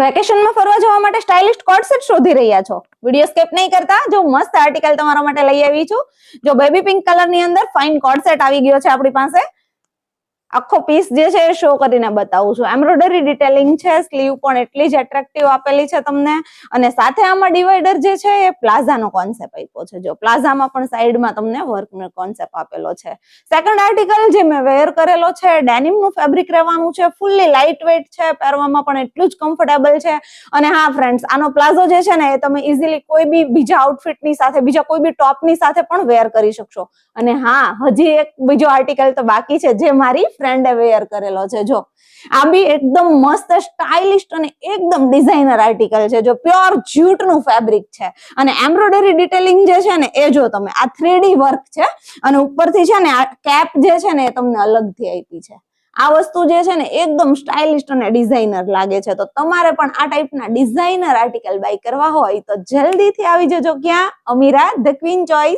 વેકેશનમાં ફરવા જવા માટે સ્ટાઇલિશ કોટ સેટ શોધી રહ્યા છો? વિડિયો સ્કીપ નહીં કરતા, જો મસ્ત આર્ટિકલ તમારા માટે લઈ આવી છું. જો બેબી પિંક કલર ની અંદર ફાઇન કોટ સેટ આવી ગયો છે આપણી પાસે. આખો પીસ જે છે એ શો કરીને બતાવું છું. એમ્બ્રોઇડરી ડિટેલિંગ છે, સ્લીવ પણ એટલી જ એટ્રેક્ટિવ આપેલી છે તમને, અને સાથે આમાં ડિવાઈડર જે છે એ પ્લાઝાનો કોન્સેપ્ટ આપ્યો છે. જો પ્લાઝામાં પણ સાઈડમાં તમને વર્કનો કોન્સેપ્ટ આપેલો છે. સેકન્ડ આર્ટિકલ જે મેં વેર કરેલો છે, ડેનિમનું ફેબ્રિક રહેવાનું છે, ફુલ્લી લાઇટ વેઇટ છે, પહેરવામાં પણ એટલું જ કમ્ફર્ટેબલ છે. અને હા ફ્રેન્ડ્સ, આનો પ્લાઝો જે છે ને એ તમે ઇઝીલી કોઈ બી બીજા આઉટફિટની સાથે, બીજા કોઈ બી ટોપની સાથે પણ વેર કરી શકશો. અને હા, હજી એક બીજો આર્ટિકલ તો બાકી છે જે મારી ફ્રેન્ડે વેર કરેલો છે. જો આ બી એકદમ મસ્ત સ્ટાઇલિશ અને એકદમ ડિઝાઇનર આર્ટિકલ છે. જો પ્યોર જ્યુટ નું ફેબ્રિક છે અને એમ્બ્રોઇડરી ડિટેલિંગ જે છે ને એ જો તમે, આ 3D વર્ક છે અને ઉપરથી છે ને આ કેપ જે છે ને એ તમને અલગથી આપી છે. આ વસ્તુ જે છે ને એકદમ સ્ટાઇલિશ અને ડિઝાઇનર લાગે છે. તો તમારે પણ આ ટાઈપના ડિઝાઇનર આર્ટિકલ બાય કરવા હોય તો જલ્દીથી આવી જજો. ક્યાં? અમીરા ધ ક્વીન ચોઇસ.